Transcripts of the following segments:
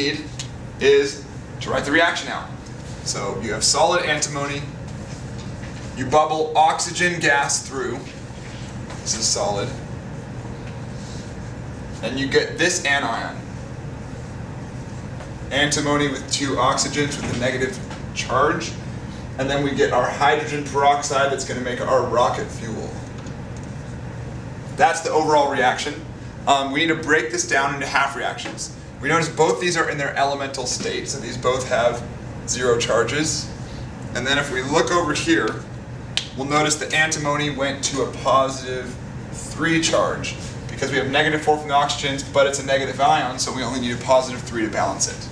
need is to write the reaction out. So you have solid antimony, you bubble oxygen gas through, this is solid, and you get this anion. Antimony with 2 oxygens with a negative charge, and then we get our hydrogen peroxide that's going to make our rocket fuel. That's the overall reaction. We need to break this down into half reactions. We notice both these are in their elemental state, so these both have 0 charges. And then if we look over here, we'll notice the antimony went to a positive 3 charge because we have negative 4 from the oxygens, but it's a negative ion, so we only need a positive 3 to balance it.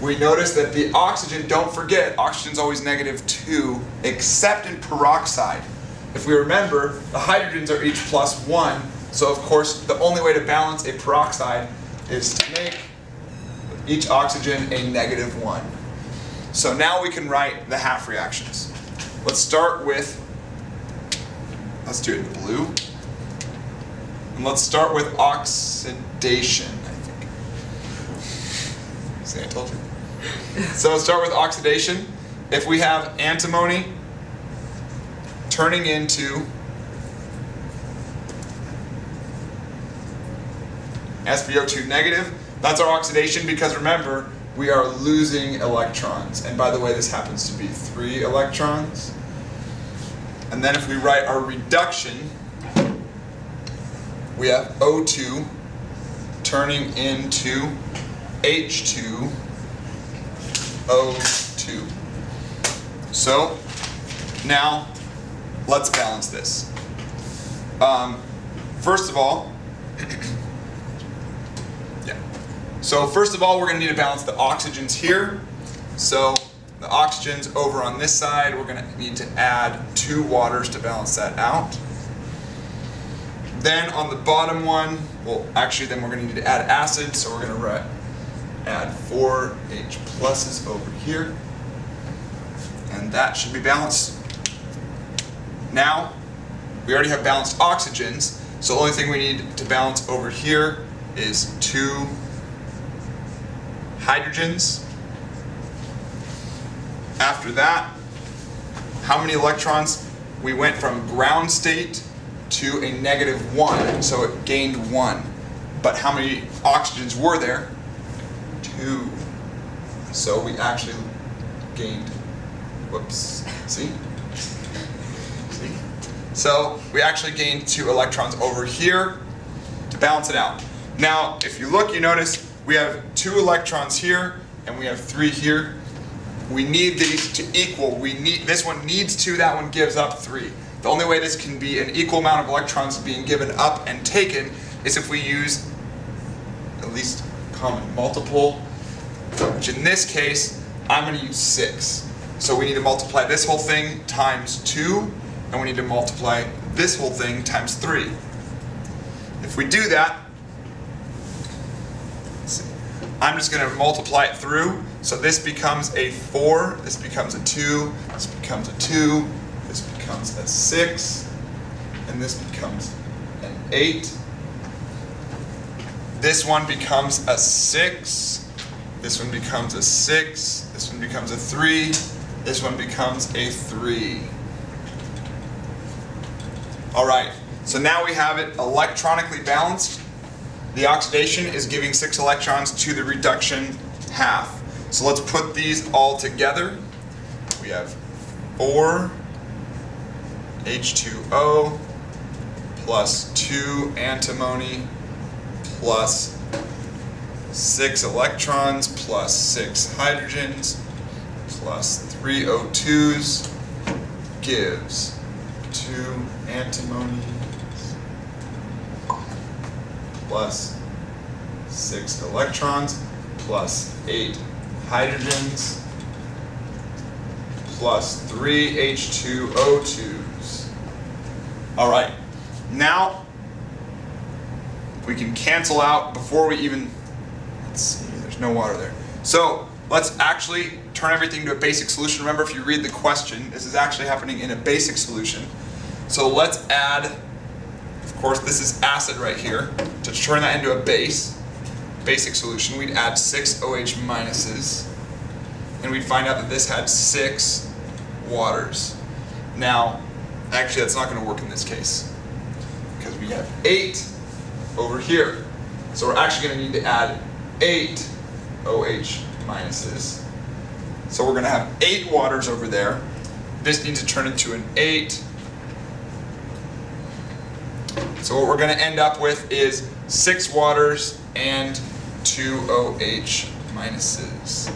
We notice that the oxygen, don't forget, oxygen's always negative 2, except in peroxide. If we remember, the hydrogens are each plus 1, so of course the only way to balance a peroxide is to make each oxygen a negative 1. So now we can write the half reactions. Let's start with, let's do it in blue. And let's start with oxidation, I think. See, I told you. So let's start with oxidation. If we have antimony turning into SbO2 negative, that's our oxidation, because remember, we are losing electrons. And by the way, this happens to be 3 electrons. And then if we write our reduction, we have O2 turning into H2O2. So now let's balance this. First of all, so first of all, we're going to need to balance the oxygens here. So the oxygens over on this side, we're going to need to add 2 waters to balance that out. Then on the bottom one, well, actually then we're going to need to add acid, so we're going to add 4 H pluses over here. And that should be balanced. Now, we already have balanced oxygens, so the only thing we need to balance over here is 2 hydrogens. After that, how many electrons? We went from ground state to a negative 1, so it gained 1. But how many oxygens were there? 2. So we actually gained, whoops, see? See? So we actually gained 2 electrons over here to balance it out. Now, if you look, you notice we have 2 electrons here, and we have 3 here. We need these to equal. This one needs 2, that one gives up 3. The only way this can be an equal amount of electrons being given up and taken is if we use at least common multiple, which in this case, I'm going to use 6. So we need to multiply this whole thing times 2, and we need to multiply this whole thing times 3. If we do that, I'm just going to multiply it through. So this becomes a 4, this becomes a 2, this becomes a 2, this becomes a 6, and this becomes an 8. This one becomes a 6, this one becomes a 6, this one becomes a 3, this one becomes a 3. Alright, so now we have it electronically balanced. The oxidation is giving 6 electrons to the reduction half. So let's put these all together. We have 4 H2O plus 2 antimony plus 6 electrons plus 6 hydrogens plus 3 O2s gives 2 antimony plus 6 electrons plus 8 hydrogens plus 3 H2O2s. Alright, now we can cancel out before we even, let's see, there's no water there. So let's actually turn everything to a basic solution. Remember, if you read the question, this is actually happening in a basic solution. So let's add, of course, this is acid right here, to turn that into a base. basic solution, we'd add 6 OH minuses, and we'd find out that this had 6 waters. Now, actually that's not going to work in this case, because we have 8 over here. So we're actually going to need to add 8 OH minuses. So we're going to have 8 waters over there. This needs to turn into an 8. So what we're going to end up with is 6 waters and 2 OH minuses.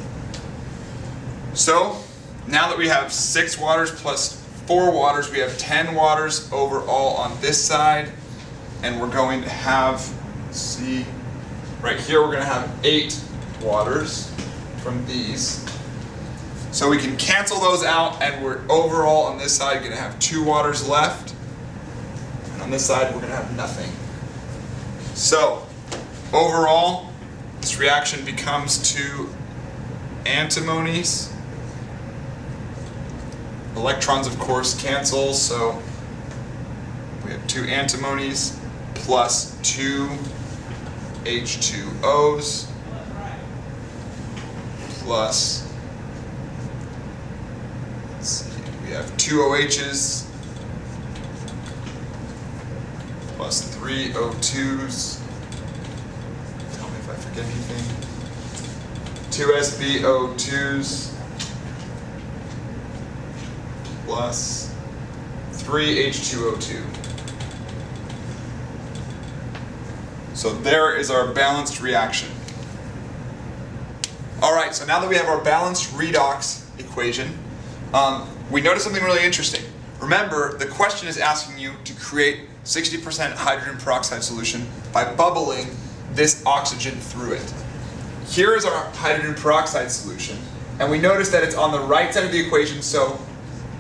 So now that we have 6 waters plus 4 waters, we have 10 waters overall on this side. And we're going to have, let's see, right here we're going to have 8 waters from these. So we can cancel those out, and we're overall on this side going to have 2 waters left. And on this side we're going to have nothing. So overall, this reaction becomes 2 antimonies. Electrons, of course, cancel, so we have 2 antimonies plus 2 H2Os plus, let's see, we have 2 OHs plus 3 O2s. Tell me if I forget anything. 2 SbO2s plus 3 H2O2. So there is our balanced reaction. Alright, so now that we have our balanced redox equation, we notice something really interesting. Remember, the question is asking you to create 60% hydrogen peroxide solution by bubbling this oxygen through it. Here is our hydrogen peroxide solution, and we notice that it's on the right side of the equation, so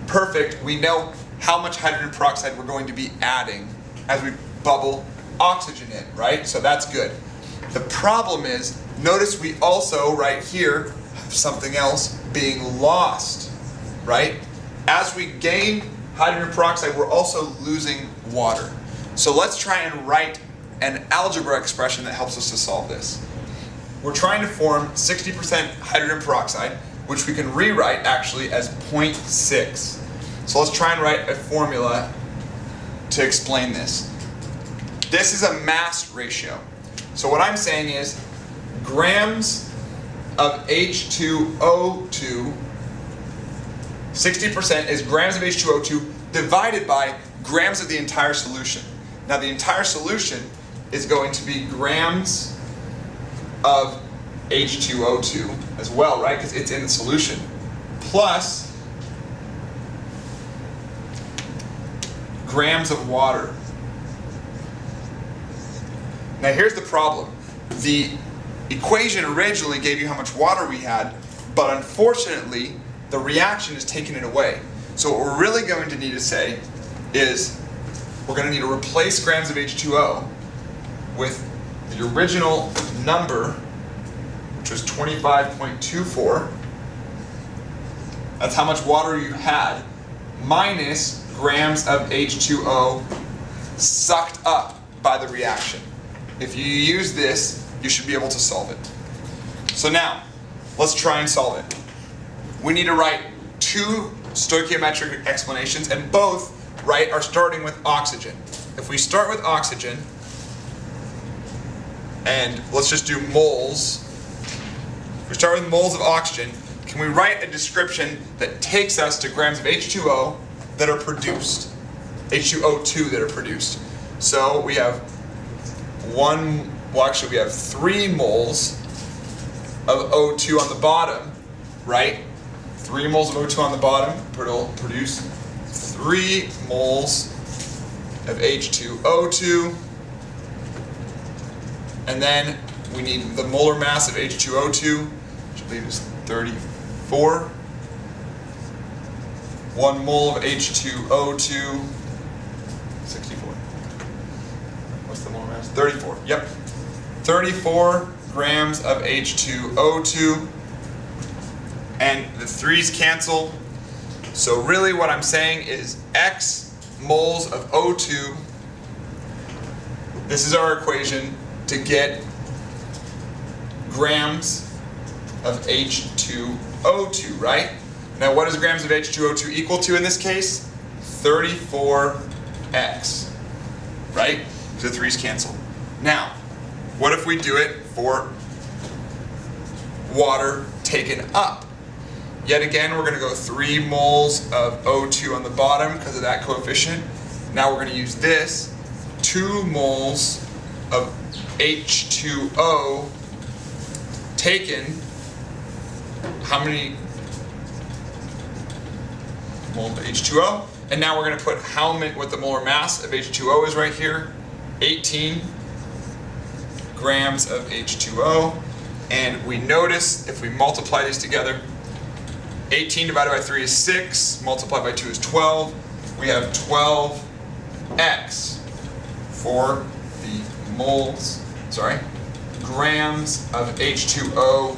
perfect, we know how much hydrogen peroxide we're going to be adding as we bubble oxygen in, right? So that's good. The problem is, notice we also, right here, have something else being lost, right? As we gain hydrogen peroxide, we're also losing water. So let's try and write an algebra expression that helps us to solve this. We're trying to form 60% hydrogen peroxide, which we can rewrite actually as 0.6. So let's try and write a formula to explain this. This is a mass ratio. So what I'm saying is grams of H2O2, 60% is grams of H2O2 divided by grams of the entire solution. Now the entire solution is going to be grams of H2O2 as well, right? Because it's in the solution. Plus grams of water. Now here's the problem. The equation originally gave you how much water we had, but unfortunately the reaction is taking it away. So what we're really going to need to say is we're going to need to replace grams of H2O with the original number, which was 25.24. That's how much water you had, minus grams of H2O sucked up by the reaction. If you use this, you should be able to solve it. So now, let's try and solve it. We need to write 2 stoichiometric explanations, and both, right, are starting with oxygen. If we start with oxygen, and let's just do moles. If we start with moles of oxygen, can we write a description that takes us to grams of H2O that are produced? H2O2 that are produced. So we have we have 3 moles of O2 on the bottom, right? 3 moles of O2 on the bottom, it'll produce 3 moles of H2O2. And then we need the molar mass of H2O2, which I believe is 34. 1 mole of H2O2, 64. What's the molar mass? 34, yep. 34 grams of H2O2. And the 3's cancel. So really what I'm saying is X moles of O2. This is our equation to get grams of H2O2, right? Now what is grams of H2O2 equal to in this case? 34x, right? The 3's cancel. Now, what if we do it for water taken up? Yet again, we're going to go 3 moles of O2 on the bottom because of that coefficient. Now we're going to use this, 2 moles of H2O taken, how many moles of H2O? And now we're going to put what the molar mass of H2O is right here, 18 grams of H2O. And we notice if we multiply these together, 18 divided by 3 is 6, multiplied by 2 is 12. We have 12x for the grams of H2O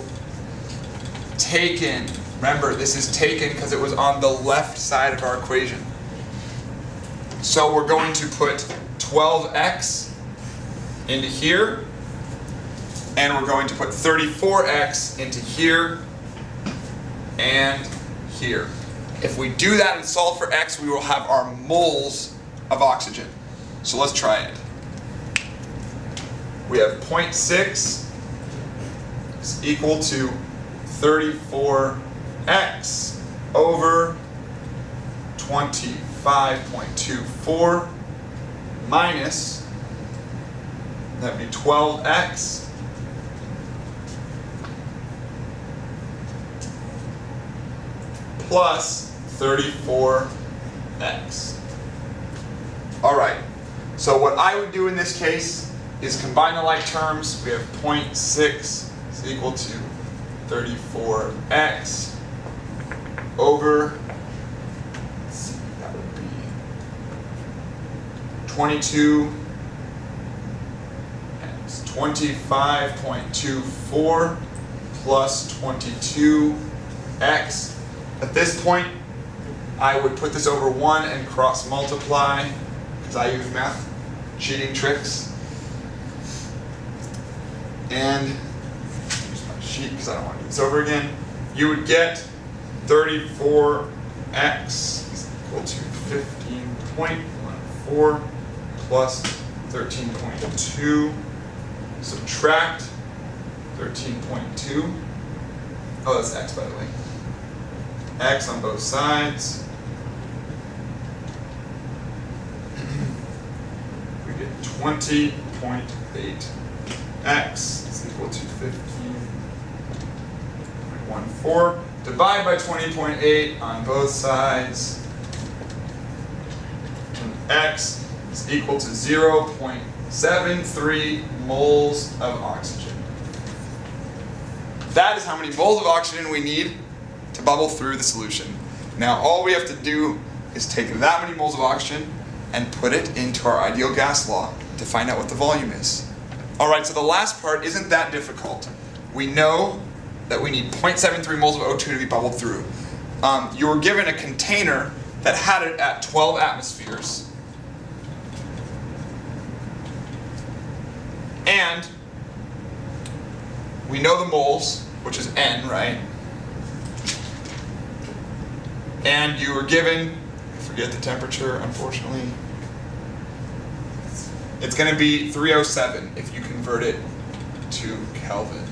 taken. Remember, this is taken because it was on the left side of our equation. So we're going to put 12x into here, and we're going to put 34x into here and here. If we do that and solve for x, we will have our moles of oxygen. So let's try it. We have 0.6 is equal to 34x over 25.24 minus, that'd be 12x plus 34x. All right, so what I would do in this case is combine the like terms. We have 0.6 is equal to 34x over, let's see, that would be 22x, 25.24 plus 22x. At this point, I would put this over 1 and cross multiply, because I use math cheating tricks. And use my sheet because I don't want to do this over again. You would get 34x is equal to 15.14 plus 13.2. Subtract 13.2. Oh, that's x, by the way. X on both sides. We get 20.8x is equal to 15.14. Divide by 20.8 on both sides. And x is equal to 0.73 moles of oxygen. That is how many moles of oxygen we need to bubble through the solution. Now all we have to do is take that many moles of oxygen and put it into our ideal gas law to find out what the volume is. Alright, so the last part isn't that difficult. We know that we need 0.73 moles of O2 to be bubbled through. You were given a container that had it at 12 atmospheres. And we know the moles, which is N, right? And you were given, I forget the temperature, unfortunately. It's going to be 307 if you convert it to Kelvin.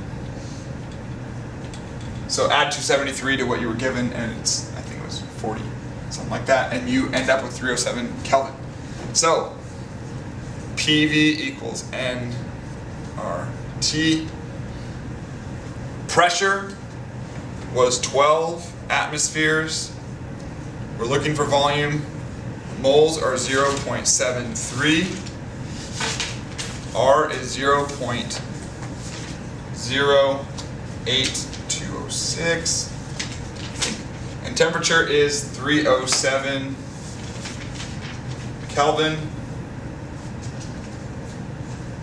So add 273 to what you were given, and it's, I think it was 40, something like that, and you end up with 307 Kelvin. So PV equals nRT. Pressure was 12 atmospheres. We're looking for volume. Moles are 0.73. R is 0.08206. And temperature is 307 Kelvin.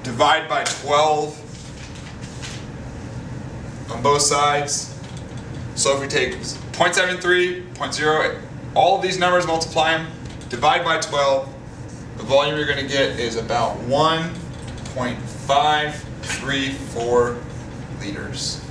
Divide by 12 on both sides. So if we take 0.73, 0.08, all of these numbers, multiply them, divide by 12, the volume you're going to get is about 1.534 liters.